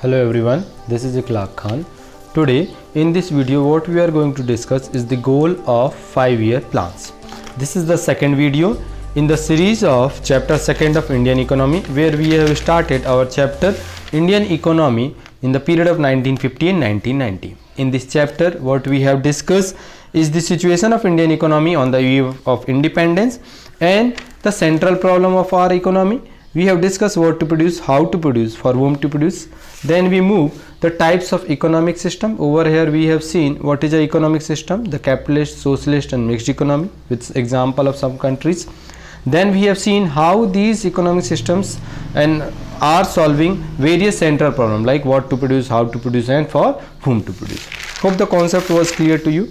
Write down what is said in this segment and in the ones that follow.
Hello everyone, this is Iqlaq Khan. Today in this video what we are going to discuss is the goal of 5-year plans. This is the second video in the series of chapter 2nd of Indian economy, where we have started our chapter Indian economy in the period of 1950 and 1990. In this chapter what we have discussed is the situation of Indian economy on the eve of independence and the central problem of our economy. We have discussed what to produce, how to produce, for whom to produce. Then we move the types of economic system. Over here we have seen what is the economic system, the capitalist, socialist and mixed economy with example of some countries. Then we have seen how these economic systems and are solving various central problems like what to produce, how to produce and for whom to produce. Hope the concept was clear to you.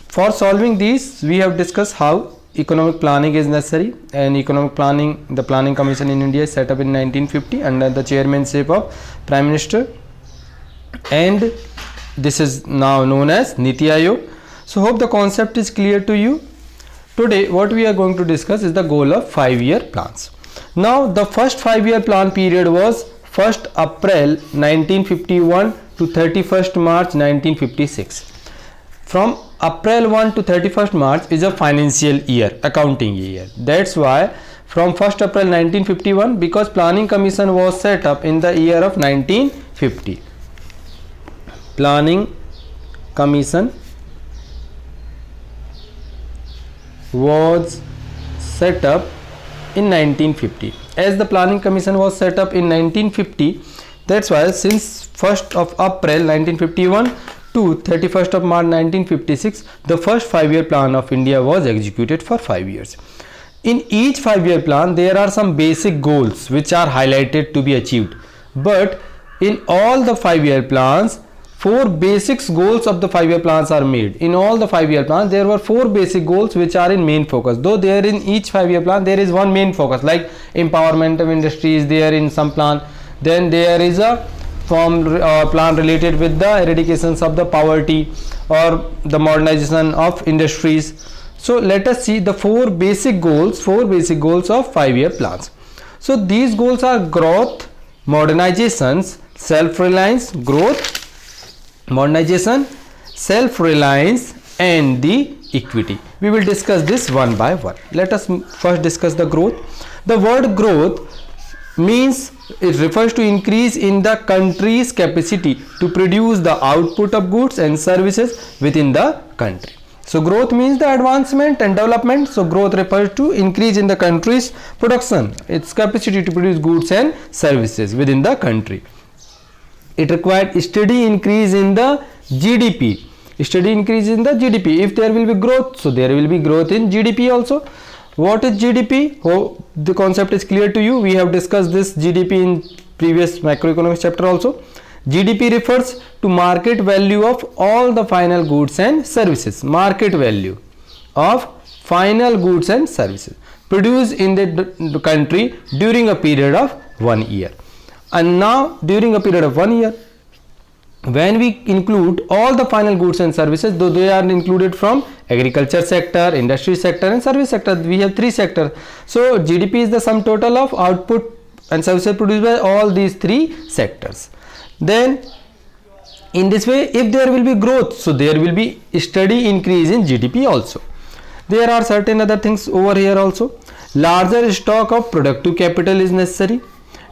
For solving these we have discussed how economic planning is necessary, and economic planning, the planning commission in India is set up in 1950 under the chairmanship of Prime Minister, and this is now known as Niti Aayog. So hope the concept is clear to you. Today what we are going to discuss is the goal of 5-year plans. Now the first 5-year plan period was 1st April 1951 to 31st March 1956. From April 1 to 31st March is a financial year, accounting year. That's why from 1st April 1951, because planning commission was set up in the year of 1950. Planning commission was set up in 1950. As the planning commission was set up in 1950, that's why since 1st of April 1951 to 31st of March 1956, the first 5-year plan of India was executed for 5 years. In each 5-year plan, there are some basic goals which are highlighted to be achieved. But in all the 5-year plans, 4 basic goals of the 5-year plans are made. In all the 5-year plans, there were 4 basic goals which are in main focus. Though there in each 5-year plan, there is one main focus, like empowerment of industry is there in some plan. Then there is a plan related with the eradications of the poverty or the modernization of industries. So let us see the 4 basic goals of 5-year plans. So these goals are growth, modernizations, self-reliance, growth, modernization, self-reliance and the equity. We will discuss this one by one. Let us first discuss the growth. The word growth means it refers to increase in the country's capacity to produce the output of goods and services within the country. So growth means the advancement and development. So growth refers to increase in the country's production, its capacity to produce goods and services within the country. It required steady increase in the GDP. Steady increase in the GDP. If there will be growth, so there will be growth in GDP also. What is GDP? Oh, the concept is clear to you. We have discussed this GDP in previous macroeconomics chapter also. GDP refers to market value of all the final goods and services. Market value of final goods and services produced in the country during a period of 1 year. And now during a period of 1 year, when we include all the final goods and services, though they are included from agriculture sector, industry sector and service sector, we have 3 sectors. So GDP is the sum total of output and services produced by all these 3 sectors. Then in this way, if there will be growth, so there will be steady increase in GDP also. There are certain other things over here also. Larger stock of productive capital is necessary.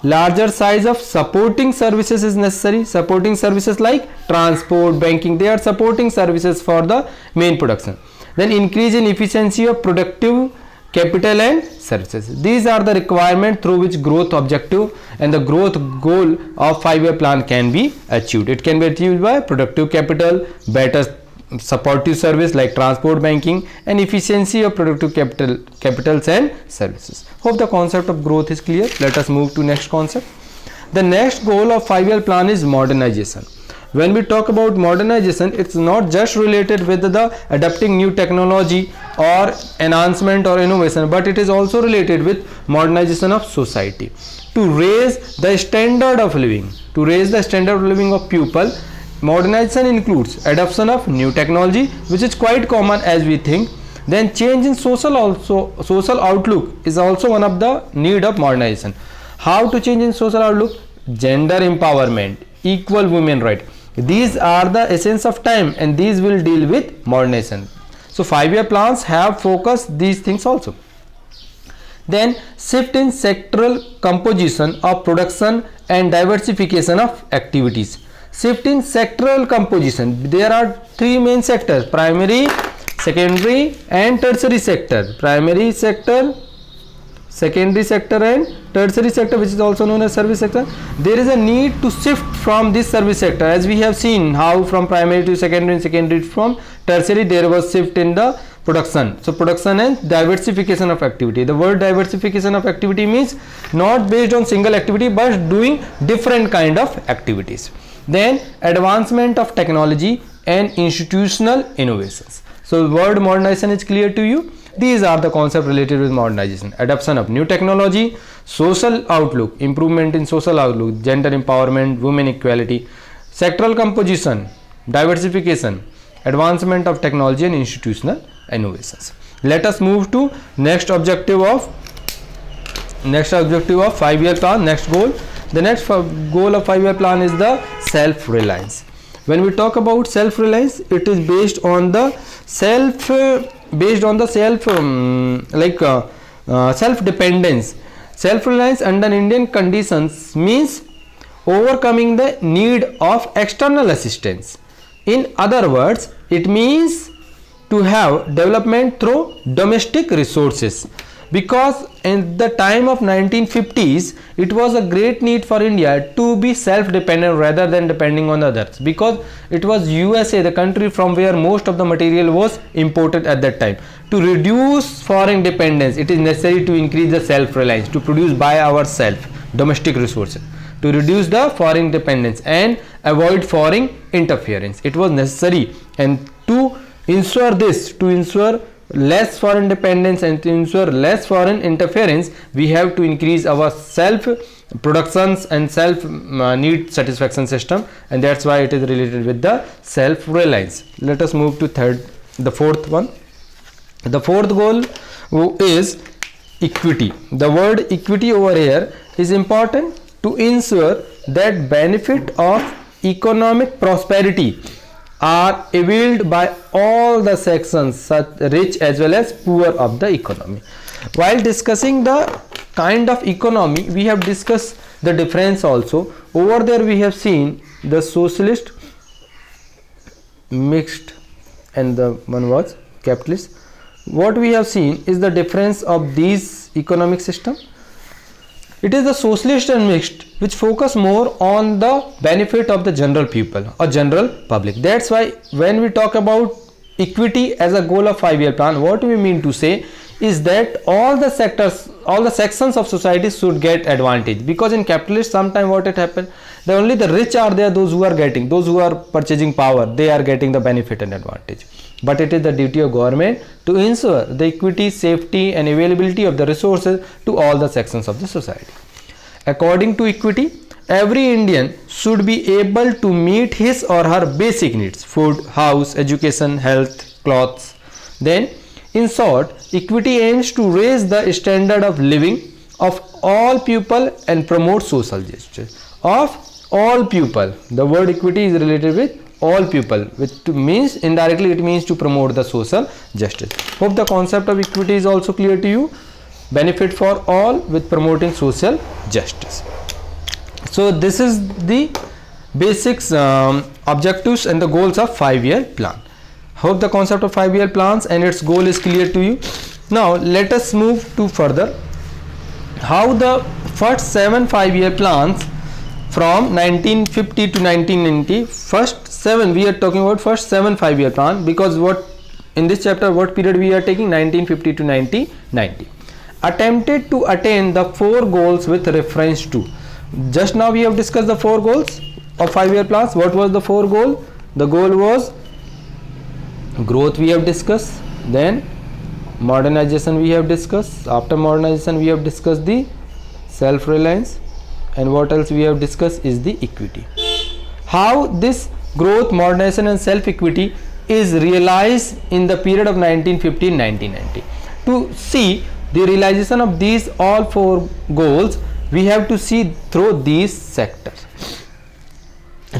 Larger size of supporting services is necessary. Supporting services like transport, banking, they are supporting services for the main production. Then increase in efficiency of productive capital and services. These are the requirements through which growth objective and the growth goal of 5-year plan can be achieved. It can be achieved by productive capital, better supportive service like transport, banking and efficiency of productive capitals and services. Hope the concept of growth is clear. Let us move to next concept. The next goal of 5-year plan is modernization. When we talk about modernization, it's not just related with the adopting new technology or enhancement or innovation, but it is also related with modernization of society. To raise the standard of living, of people, modernization includes adoption of new technology, which is quite common as we think. Then change in social outlook is also one of the need of modernization. How to change in social outlook? Gender empowerment, equal women right. These are the essence of time, and these will deal with modernization. So 5-year plans have focused these things also. Then shift in sectoral composition of production and diversification of activities. Shift in sectoral composition. There are 3 main sectors: primary, secondary and tertiary sector. Primary sector, secondary sector and tertiary sector, which is also known as service sector. There is a need to shift from this service sector, as we have seen how from primary to secondary and secondary from tertiary there was shift in the production. So production and diversification of activity. The word diversification of activity means not based on single activity but doing different kind of activities. Then advancement of technology and institutional innovations. So the word modernization is clear to you. These are the concepts related with modernization: adoption of new technology, social outlook, improvement in social outlook, gender empowerment, women equality, sectoral composition, diversification, advancement of technology and institutional innovations. Let us move to next objective of 5-year plan. Next goal. The next goal of 5-year plan is the self-reliance. When we talk about self-reliance, it is based on the self-dependence. Self-reliance under Indian conditions means overcoming the need of external assistance. In other words, it means to have development through domestic resources, because in the time of 1950s it was a great need for India to be self-dependent rather than depending on others, because it was USA, the country from where most of the material was imported at that time. To reduce foreign dependence, it is necessary to increase the self-reliance, to produce by ourselves domestic resources, to reduce the foreign dependence and avoid foreign interference. It was necessary, and to ensure this, to ensure less foreign dependence and to ensure less foreign interference, we have to increase our self productions and self need satisfaction system, and that's why it is related with the self-reliance. Let us move to the fourth one. The fourth goal is equity. The word equity over here is important to ensure that benefit of economic prosperity are availed by all the sections, such rich as well as poor of the economy. While discussing the kind of economy, we have discussed the difference also. Over there we have seen the socialist, mixed, and the one was capitalist. What we have seen is the difference of these economic system. It is the socialist and mixed which focus more on the benefit of the general people or general public. That's why when we talk about equity as a goal of 5-year plan, what we mean to say is that all the sectors, all the sections of society should get advantage, because in capitalist sometime what it happened, that only the rich are there, those who are getting, those who are purchasing power, they are getting the benefit and advantage. But it is the duty of government to ensure the equity, safety and availability of the resources to all the sections of the society. According to equity, every Indian should be able to meet his or her basic needs: food, house, education, health, clothes. Then, in short, equity aims to raise the standard of living of all people and promote social justice. Of all people, the word equity is related with all people, which means indirectly it means to promote the social justice. Hope the concept of equity is also clear to you. Benefit for all with promoting social justice. So this is the basics, objectives and the goals of 5-year plan. Hope the concept of 5-year plans and its goal is clear to you. Now let us move to further how the first 7 5-year plans from 1950 to 1990, first 7, we are talking about first 7 5-year plan, because what in this chapter what period we are taking, 1950 to 1990, attempted to attain the 4 goals with reference to. Just now we have discussed the 4 goals of 5-year plans. What was the 4 goal? The goal was growth, we have discussed, then modernization we have discussed, after modernization we have discussed the self-reliance, and what else we have discussed is the equity. How this growth, modernization and self-equity is realized in the period of 1950 and 1990. To see the realization of these all 4 goals, we have to see through these sectors.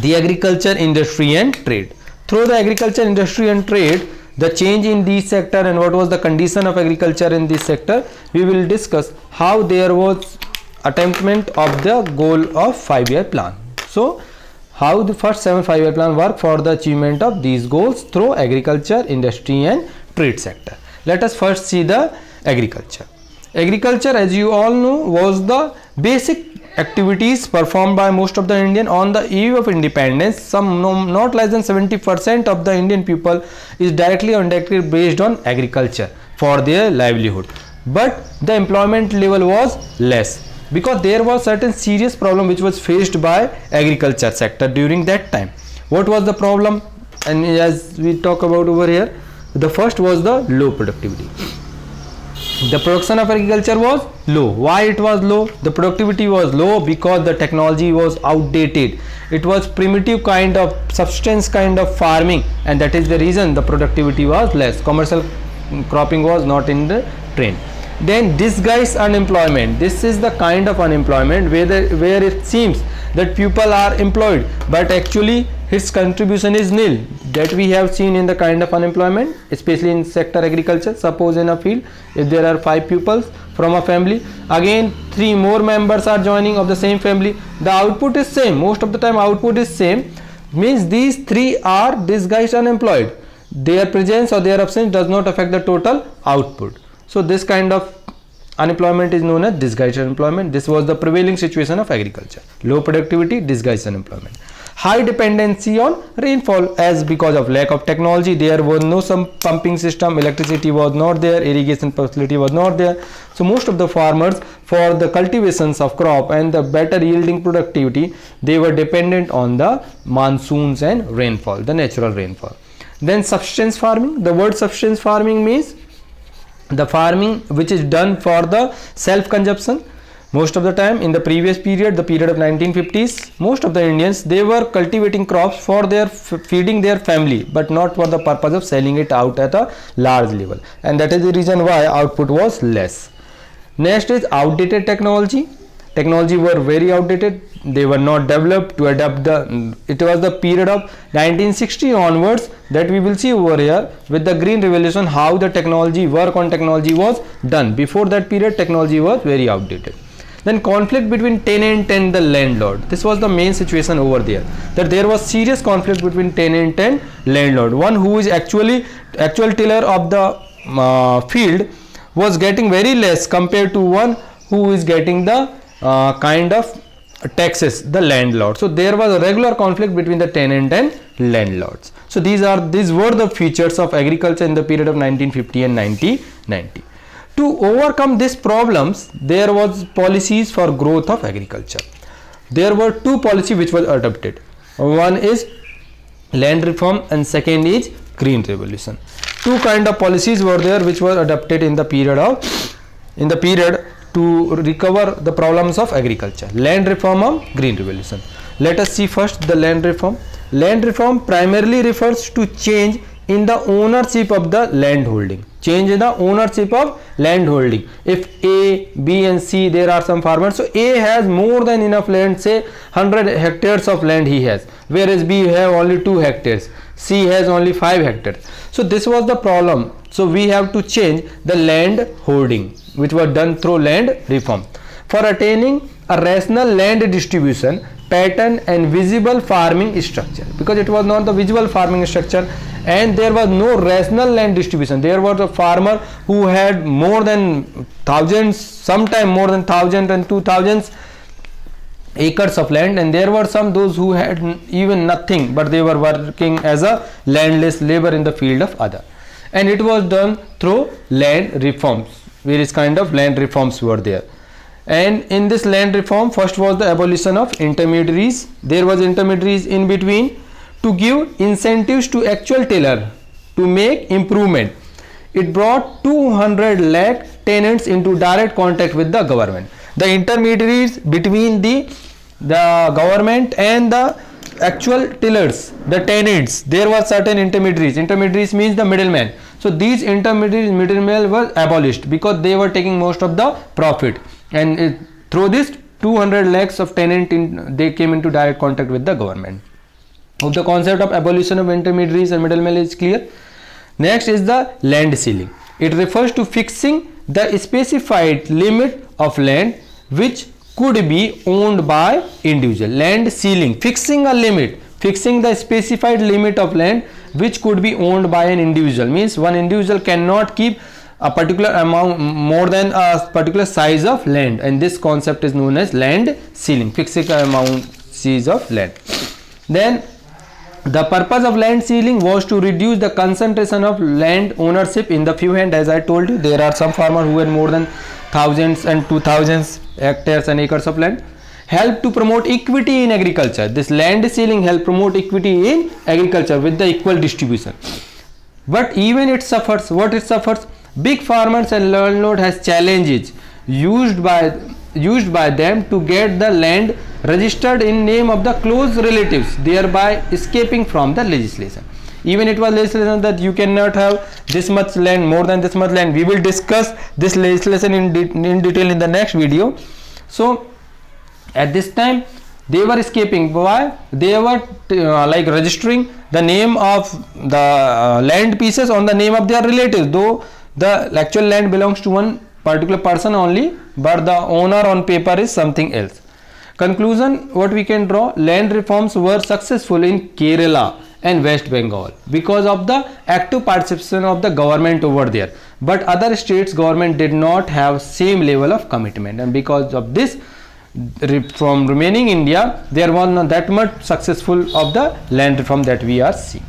the agriculture, industry and trade. Through the agriculture, industry and trade, the change in this sector and what was the condition of agriculture in this sector, we will discuss how there was attemptment of the goal of 5-year plan. So how the first 7 5-year plan work for the achievement of these goals through agriculture, industry and trade sector. Let us first see the agriculture. Agriculture, as you all know, was the basic activities performed by most of the Indian on the eve of independence. Not less than 70% of the Indian people is directly or indirectly based on agriculture for their livelihood. But the employment level was less because there was certain serious problem which was faced by agriculture sector during that time. What was the problem? And as we talk about over here, the first was the low productivity. The production of agriculture was low. Why it was low? The productivity was low because the technology was outdated. It was primitive kind of subsistence kind of farming, and that is the reason the productivity was less. Commercial cropping was not in the trend. Then disguised unemployment. This is the kind of unemployment where it seems that people are employed but actually its contribution is nil. That we have seen in the kind of unemployment, especially in sector agriculture. Suppose in a field, if there are 5 pupils from a family, again 3 more members are joining of the same family, the output is same. Most of the time output is same, means these 3 are disguised unemployed. Their presence or their absence does not affect the total output. So this kind of unemployment is known as disguised unemployment. This was the prevailing situation of agriculture. Low productivity, disguised unemployment. High dependency on rainfall, as because of lack of technology, there was no some pumping system, electricity was not there, irrigation facility was not there. So most of the farmers, for the cultivations of crop and the better yielding productivity, they were dependent on the monsoons and rainfall, the natural rainfall. Then subsistence farming. The word subsistence farming means the farming which is done for the self-consumption. Most of the time in the previous period, the period of 1950s, most of the Indians, they were cultivating crops for their feeding their family, but not for the purpose of selling it out at a large level, and that is the reason why output was less. Next is outdated technology. Technology were very outdated. They were not developed to adapt the. It was the period of 1960 onwards that we will see over here with the green revolution how the technology, work on technology was done. Before that period, technology was very outdated. Then conflict between tenant and the landlord. This was the main situation over there, that there was serious conflict between tenant and landlord. One who is actual tiller of the field was getting very less compared to one who is getting the kind of taxes, the landlord. So there was a regular conflict between the tenant and landlords. So these were the features of agriculture in the period of 1950 and 1990. To overcome these problems, there was policies for growth of agriculture. There were 2 policies which were adopted. One is land reform and second is green revolution. 2 kind of policies were there which were adopted in the period to recover the problems of agriculture. Land reform and green revolution. Let us see first the land reform. Land reform primarily refers to change in the ownership of the land holding. Change in the ownership of land holding. If A, B and C, there are some farmers, so A has more than enough land, say 100 hectares of land he has, whereas B have only 2 hectares, C has only 5 hectares. So this was the problem. So we have to change the land holding, which was done through land reform. For attaining a rational land distribution pattern and visible farming structure, because it was not the visual farming structure and there was no rational land distribution. There was a farmer who had more than thousands, sometime more than 1,000 and 2,000 acres of land, and there were some those who had even nothing, but they were working as a landless labor in the field of other. And it was done through land reforms. Various kind of land reforms were there. And in this land reform, first was the abolition of intermediaries. There was intermediaries in between to give incentives to actual tiller to make improvement. It brought 200 lakh tenants into direct contact with the government. The intermediaries between the government and the actual tillers, the tenants, there were certain intermediaries. Intermediaries means the middleman. So these intermediaries, middlemen were abolished because they were taking most of the profit, and through this 200 lakhs of tenant they came into direct contact with the government. Hope the concept of abolition of intermediaries and middlemen is clear. Next is the land ceiling. It refers to fixing the specified limit of land which could be owned by individual. Land ceiling, fixing a limit, fixing the specified limit of land which could be owned by an individual, means one individual cannot keep a particular amount more than a particular size of land, and this concept is known as land ceiling, fixing a amount size of land. Then the purpose of land ceiling was to reduce the concentration of land ownership in the few hands. As I told you, there are some farmers who had more than thousands and 2000 hectares and acres of land. Help to promote equity in agriculture. This land ceiling help promote equity in agriculture with the equal distribution. But even it suffers. What it suffers? Big farmers and landlord has challenges used by them to get the land registered in name of the close relatives, thereby escaping from the legislation. Even it was legislation that you cannot have this much land, more than this much land. We will discuss this legislation in detail in the next video. So at this time they were escaping. Why? They were like registering the name of the land pieces on the name of their relatives, though the actual land belongs to one particular person only, but the owner on paper is something else. Conclusion, what we can draw: land reforms were successful in Kerala and West Bengal because of the active participation of the government over there, but other states government did not have same level of commitment, and because of this, from remaining India, there was not that much successful of the land reform that we are seeing.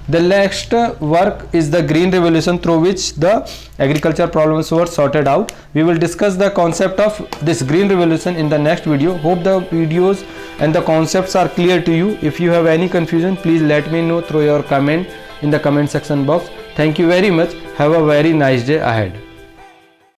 The next work is the Green Revolution, through which the agriculture problems were sorted out. We will discuss the concept of this Green Revolution in the next video. Hope the videos and the concepts are clear to you. If you have any confusion, please let me know through your comment in the comment section box. Thank you very much. Have a very nice day ahead.